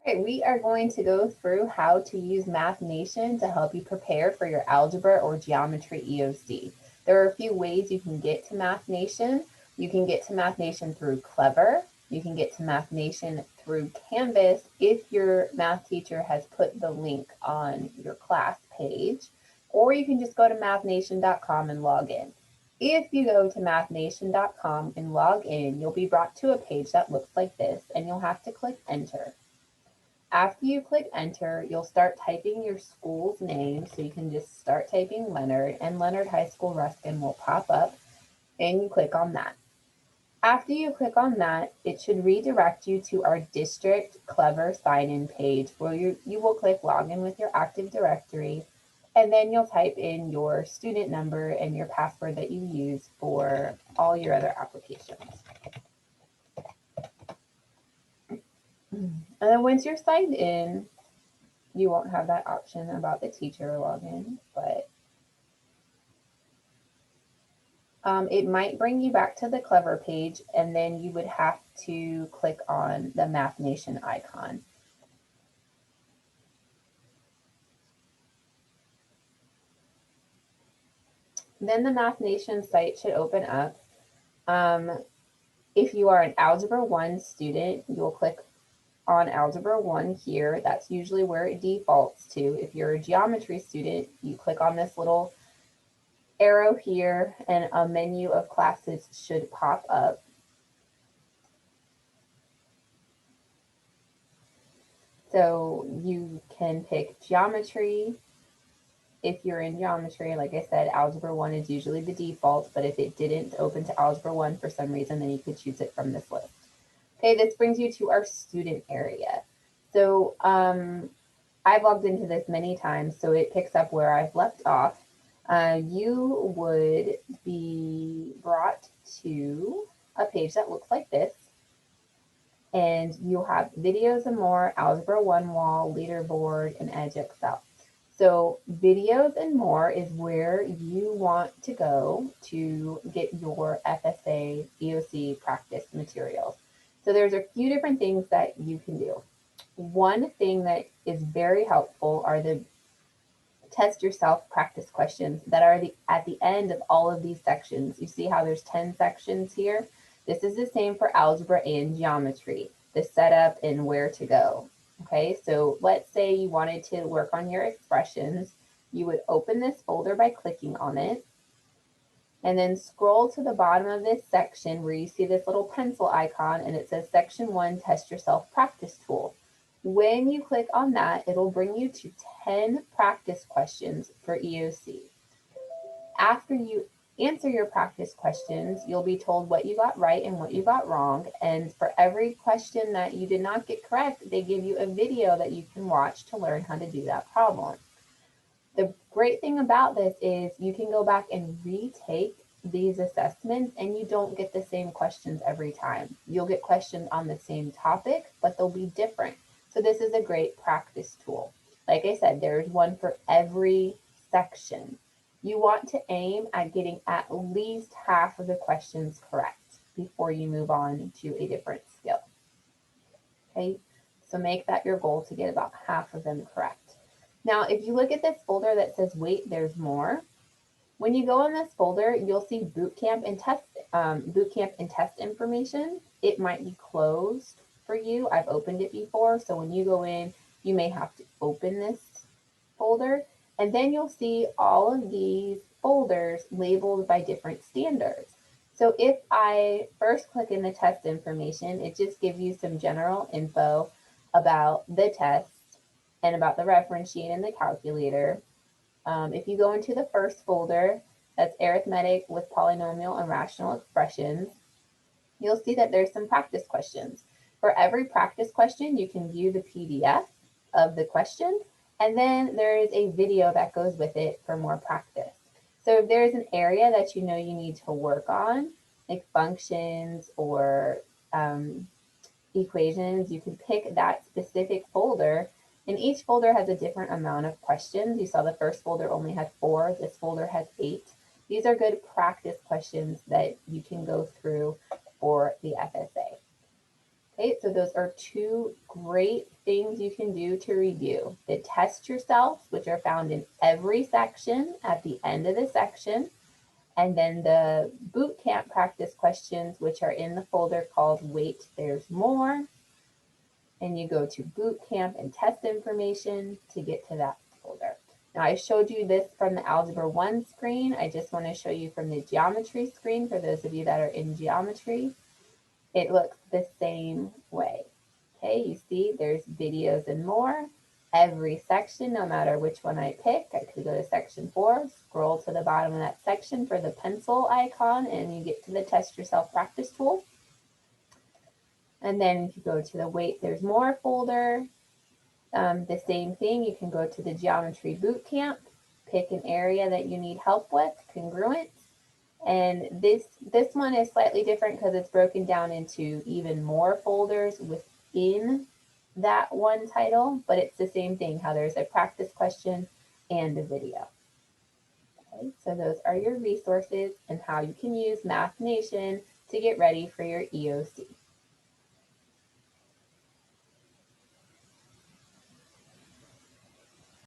Okay, we are going to go through how to use Math Nation to help you prepare for your algebra or geometry EOC. There are a few ways you can get to Math Nation. You can get to Math Nation through Clever. You can get to Math Nation through Canvas if your math teacher has put the link on your class page, or you can just go to mathnation.com and log in. If you go to mathnation.com and log in, you'll be brought to a page that looks like this, and you'll have to click Enter. After you click enter, you'll start typing your school's name. So you can just start typing Leonard, and Leonard High School Ruskin will pop up, and you click on that. After you click on that, it should redirect you to our district Clever sign-in page where you will click login with your Active Directory, and then you'll type in your student number and your password that you use for all your other applications. And then once you're signed in, you won't have that option about the teacher login, but it might bring you back to the Clever page, and then you would have to click on the Math Nation icon. Then the Math Nation site should open up. If you are an Algebra 1 student, you'll click on Algebra 1 here. That's usually where it defaults to. If you're a geometry student, you click on this little arrow here, and a menu of classes should pop up. So you can pick geometry. If you're in geometry, like I said, Algebra 1 is usually the default, but if it didn't open to Algebra 1 for some reason, then you could choose it from this list. Okay, this brings you to our student area. So I've logged into this many times, so it picks up where I've left off. You would be brought to a page that looks like this, and you'll have videos and more, Algebra 1 wall, leaderboard, and Edge Excel. So videos and more is where you want to go to get your FSA EOC practice materials. So there's a few different things that you can do. One thing that is very helpful are the test yourself practice questions that are at the end of all of these sections. You see how there's 10 sections here? This is the same for algebra and geometry, the setup and where to go. Okay, so let's say you wanted to work on your expressions. You would open this folder by clicking on it, and then scroll to the bottom of this section where you see this little pencil icon, and it says Section 1, Test Yourself Practice Tool. When you click on that, it'll bring you to 10 practice questions for EOC. After you answer your practice questions, you'll be told what you got right and what you got wrong. And for every question that you did not get correct, they give you a video that you can watch to learn how to do that problem. The great thing about this is you can go back and retake these assessments, and you don't get the same questions every time. You'll get questions on the same topic, but they'll be different. So this is a great practice tool. Like I said, there's one for every section. You want to aim at getting at least half of the questions correct before you move on to a different skill. Okay, so make that your goal to get about half of them correct. Now, if you look at this folder that says wait, there's more. When you go in this folder, you'll see bootcamp and test information. It might be closed for you. I've opened it before, so when you go in, you may have to open this folder, and then you'll see all of these folders labeled by different standards. So if I first click in the test information, it just gives you some general info about the test and about the reference sheet and the calculator. If you go into the first folder, that's arithmetic with polynomial and rational expressions, you'll see that there's some practice questions. For every practice question, you can view the PDF of the question, and then there is a video that goes with it for more practice. So if there's an area that you know you need to work on, like functions or equations, you can pick that specific folder, and each folder has a different amount of questions. You saw the first folder only had 4, this folder has 8. These are good practice questions that you can go through for the FSA. Okay, so those are two great things you can do to review. The test yourself, which are found in every section at the end of the section, and then the boot camp practice questions, which are in the folder called Wait, There's More. And you go to boot camp and test information to get to that folder. Now I showed you this from the Algebra 1 screen. I just want to show you from the geometry screen for those of you that are in geometry. It looks the same way. Okay, you see there's videos and more. Every section, no matter which one I pick, I could go to section 4, scroll to the bottom of that section for the pencil icon, and you get to the test yourself practice tool. And then if you go to the Wait, There's More folder, the same thing, you can go to the Geometry Boot Camp, pick an area that you need help with, congruent. And this one is slightly different because it's broken down into even more folders within that one title, but it's the same thing, how there's a practice question and a video. Okay, so those are your resources and how you can use Math Nation to get ready for your EOC.